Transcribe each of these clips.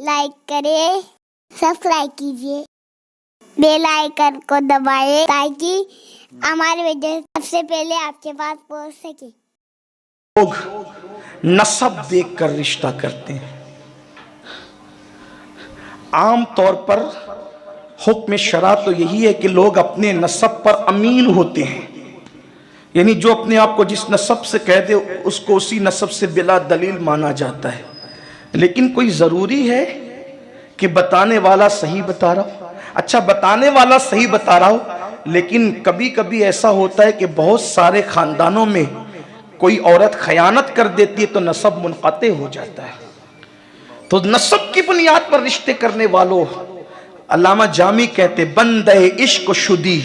Like करें, subscribe कीजिए, bell icon को दबाएं ताकि हमारे वीडियो सबसे पहले आपके पास पहुंच सके। लोग नस्ब देखकर रिश्ता करते हैं। आम तौर पर हुक्म शरा तो यही है कि लोग अपने नस्ब पर अमीन होते हैं, यानी जो अपने आप को जिस नस्ब से कह दे उसको उसी नस्ब से बिला दलील माना जाता है। लेकिन कोई ज़रूरी है कि बताने वाला सही बता रहा हो? अच्छा, बताने वाला सही बता रहा हो, लेकिन कभी कभी ऐसा होता है कि बहुत सारे ख़ानदानों में कोई औरत खयानत कर देती है तो नस्ब मुनक़ते हो जाता है। तो नस्ब की बुनियाद पर रिश्ते करने वालों, अल्लामा जामी कहते बंदे इश्क शुदी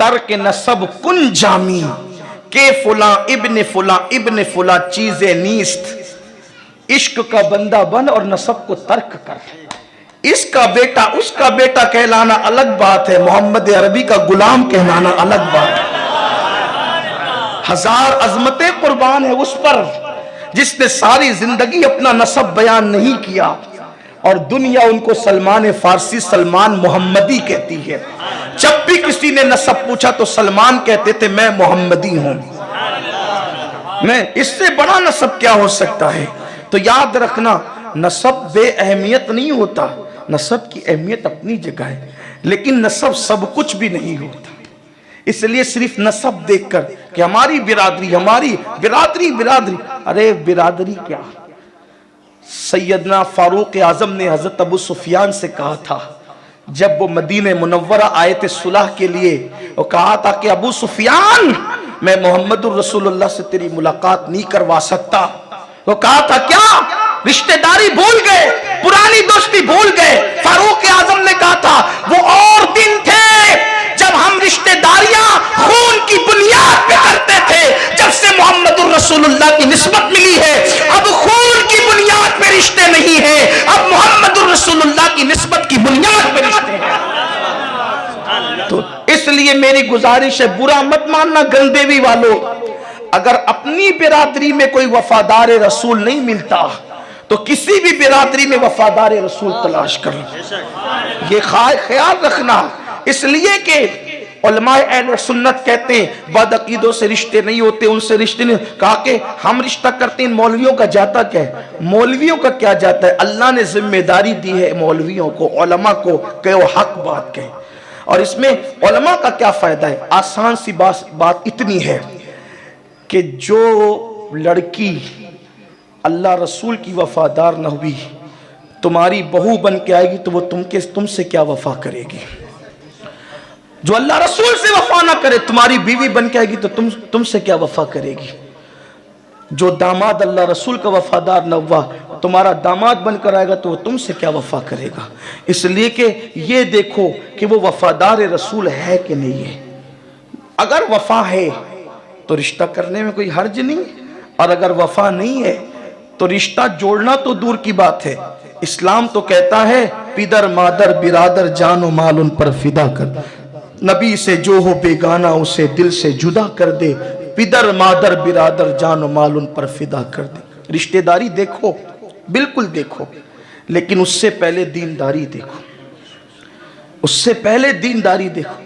तर्क नस्ब कुन जामी के फुला इब्ने फुला चीज़े नीस्त। इश्क का बंदा बन और नस्ब को तर्क कर। इसका बेटा उसका बेटा कहलाना अलग बात है, मोहम्मद अरबी का गुलाम कहलाना अलग बात है। हजार अजमतें कुर्बान है उस पर जिसने सारी जिंदगी अपना नस्ब बयान नहीं किया और दुनिया उनको सलमान फारसी, सलमान मोहम्मदी कहती है। जब भी किसी ने नस्ब पूछा तो सलमान कहते थे मैं मोहम्मदी हूं, मैं इससे बड़ा नस्ब क्या हो सकता है। तो याद रखना, नस्ब बे अहमियत नहीं होता, नस्ब की अहमियत अपनी जगह है, लेकिन नस्ब सब कुछ भी नहीं होता। इसलिए सिर्फ नस्ब देखकर कि हमारी बिरादरी अरे बिरादरी क्या। सैयदना फारूक आजम ने हजरत अबू सुफियान से कहा था जब वो मदीने मुनव्वरा आए थे सुलह के लिए, वो कहा था कि अबू सुफियान मैं मोहम्मदुर रसूलुल्लाह से तेरी मुलाकात नहीं करवा सकता। वो कहा था क्या रिश्तेदारी भूल गए, पुरानी दोस्ती भूल गए। फारूक आजम ने कहा था वो और दिन थे जब हम रिश्तेदारियां खून की बुनियाद पे करते थे, जब से मोहम्मदुर रसूलुल्लाह की निस्बत मिली है अब खून की बुनियाद पे रिश्ते नहीं है, अब मोहम्मदुर रसूलुल्लाह की निस्बत की बुनियाद पे रिश्ते हैं। तो इसलिए मेरी गुजारिश है, बुरा मत मानना गंदेवी वालों, अगर अपनी बिरादरी में कोई वफादार रसूल नहीं मिलता तो किसी भी बिरादरी में वफादार रसूल तलाश कर लो, ये ख्याल रखना। इसलिए कि उलमाए अहले सुन्नत कहते हैं बदअकीदों से रिश्ते नहीं होते, उनसे रिश्ते नहीं। कहा कि हम रिश्ता करते हैं, मौलवियों का जाता क्या है? मौलवियों का क्या जाता है? अल्लाह ने जिम्मेदारी दी है मौलवियों को, उलमा को कि वो हक बात कहें। और इसमें उलमा का क्या फायदा है? आसान सी बात इतनी है कि जो लड़की अल्लाह रसूल की वफादार न हुई, तुम्हारी बहू बन के आएगी तो वो तुमसे क्या वफा करेगी? जो अल्लाह रसूल से वफा ना करे, तुम्हारी बीवी बन के आएगी तो तुमसे क्या वफा करेगी? जो दामाद अल्लाह रसूल का वफादार न हुआ, तुम्हारा दामाद बनकर आएगा तो वो तुमसे क्या वफा करेगा? इसलिए कि ये देखो कि वो वफादार रसूल है कि नहीं है। अगर वफा है तो रिश्ता करने में कोई हर्ज नहीं, और अगर वफा नहीं है तो रिश्ता जोड़ना तो दूर की बात है। इस्लाम तो कहता है पिदर मादर बिरादर जानो माल उन पर फिदा कर, नबी से जो हो बेगाना उसे दिल से जुदा कर दे, पिदर मादर बिरादर जानो माल उन पर फिदा कर दे। रिश्तेदारी देखो, बिल्कुल देखो, लेकिन उससे पहले दीनदारी देखो, उससे पहले दीनदारी देखो।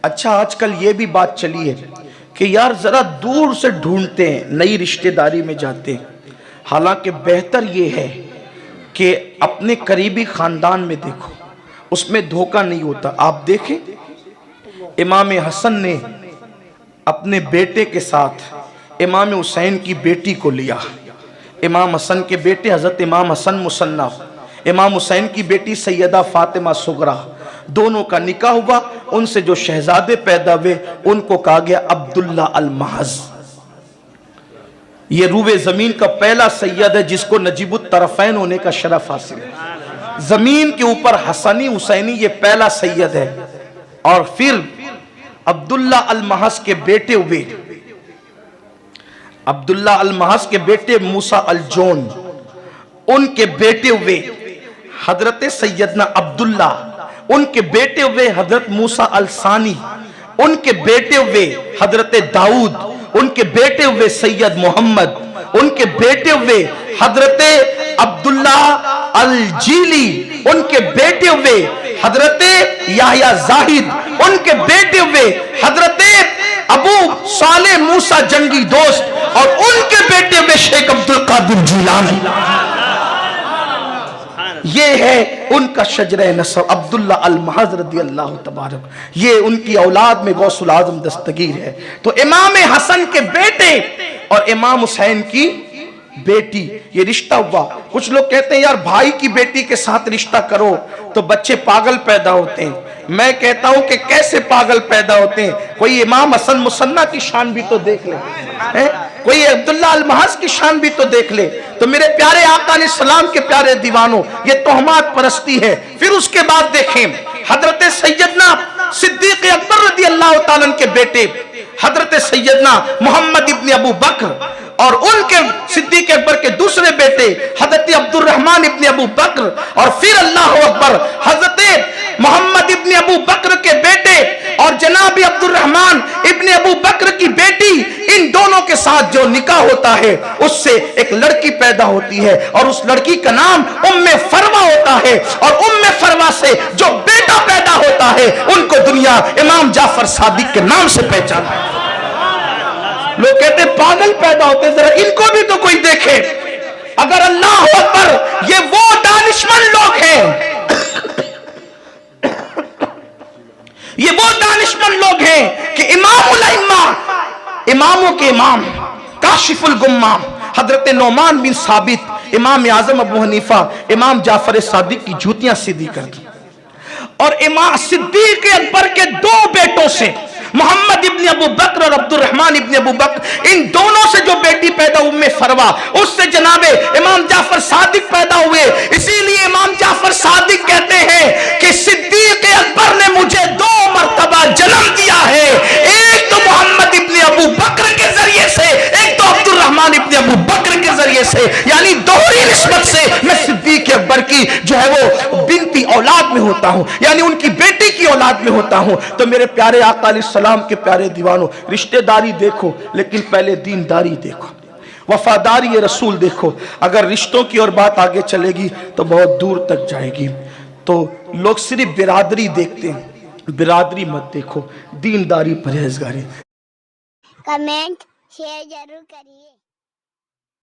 अच्छा, आजकल ये भी बात चली है कि यार जरा दूर से ढूंढते हैं, नई रिश्तेदारी में जाते हैं। हालांकि बेहतर ये है कि अपने करीबी खानदान में देखो, उसमें धोखा नहीं होता। आप देखें इमाम हसन ने अपने बेटे के साथ इमाम हुसैन की बेटी को लिया। इमाम हसन के बेटे हजरत इमाम हसन मुसन्नफ, इमाम हुसैन की बेटी सैयदा फातिमा सुगरा, दोनों का निकाह हुआ। उनसे जो शहजादे पैदा हुए उनको कहा गया अब्दुल्ला अल महज। ये रूबे जमीन का पहला सैयद है जिसको नजीबुत तरफैन होने का शरफ हासिल है। जमीन के ऊपर हसनी हुसैनी ये पहला सैयद है। और फिर अब्दुल्ला अल महज के बेटे हुए, अब्दुल्ला अल महज के बेटे मूसा अल जोन, उनके बेटे हुए हजरत सैयदना अब्दुल्ला, उनके बेटे हुए हजरत मूसा अल सानी, उनके बेटे हुए हजरत दाऊद, उनके बेटे हुए सैयद मोहम्मद, उनके बेटे हुए हजरत अब्दुल्ला अल जीली उनके बेटे हुए, हजरत याहिया जाहिद उनके बेटे हुए, हजरत अबू साले मूसा जंगी दोस्त और उनके बेटे हुए शेख अब्दुल कादिर जिलानी। ये है उनका शजरे नसब अब्दुल्ला अल महज रदियल्लाहु तबारक, ये उनकी औलाद में गौसुल आजम दस्तगीर है। तो इमाम हसन के बेटे और इमाम हुसैन की बेटी, ये रिश्ता हुआ। कुछ लोग कहते हैं यार भाई की बेटी के साथ रिश्ता करो तो बच्चे पागल पैदा होते हैं। मैं कहता हूं कि कैसे पागल पैदा होते हैं। कोई इमाम हसन मुसन्ना की शान भी तो देख ले, है? कोई अब्दुल्ला अल महज की शान भी तो देख ले। तो मेरे प्यारे आका ने सलाम के प्यारे दीवानों, ये तोहमात परस्ती है। फिर उसके बाद देखें हजरत सैयदना सिद्दीक अकबर रदियल्लाहु ताला अन्हु के बेटे हजरत सैयदना मोहम्मद इब्न अबू बकर और उनके सिद्दीक अकबर के दूसरे बेटे हजरत अब्दुल रहमान इब्न अबू बकर और फिर अल्लाह अकबर हजरत मोहम्मद इब्न अबू बकर के बेटे और जनाब अब्दुल रहमान इब्न अबू बकर की बेटी, इन दोनों के साथ जो निकाह होता है उससे एक लड़की पैदा होती है और उस लड़की का नाम उम्मे फरवा होता है और उम्मे फरवा से जो बेटा पैदा होता है उनको दुनिया इमाम जाफर सादिक के नाम से पहचानता है। लोग कहते पागल पैदा होते, जरा इनको भी तो कोई देखे। अगर अल्लाह अकबर, ये वो दानिशमंद लोग हैं, ये वो दानिशमंद लोग हैं कि इमामुल अइम्मा, इमामों के इमाम, काशिफुल गुम्मा हजरत नौमान बिन साबित, इमाम आजम अबू हनीफा, इमाम जाफर सादिक की जूतियां सीधी कर दी। और इमाम सिद्दीक अकबर के दो बेटों से मोहम्मद इब्न अबू बकर और अब्दुल रहमान इब्न अबू बकर, इन दोनों से जो बेटी पैदा उम्मे फरवा, उससे जनाबे इमाम जाफर सादिक पैदा हुए। इसीलिए इमाम जाफर सादिक कहते हैं कि सिद्दीक अकबर ने मुझे दो मर्तबा जन्म दिया है, एक तो मोहम्मद इब्न अबू बकर के जरिए से, एक तो अब्दुल रहमान इब्न अबू बकर के जरिए से, यानी दोहरी निस्बत से मैं सिद्दीक अकबर की जो है वो बिनती औलाद में होता हूं, यानी उनकी बेटी की औलाद में होता हूं। तो मेरे प्यारे आका अलैहिस्सलाम के प्यारे दीवानों, रिश्तेदारी देखो लेकिन पहले दीनदारी देखो, वफादारी रसूल देखो। अगर रिश्तों की और बात आगे चलेगी तो बहुत दूर तक जाएगी। तो लोग सिर्फ बिरादरी देखते हैं, बिरादरी मत देखो, दीनदारी परहेजगारी। कमेंट शेयर जरूर करिए।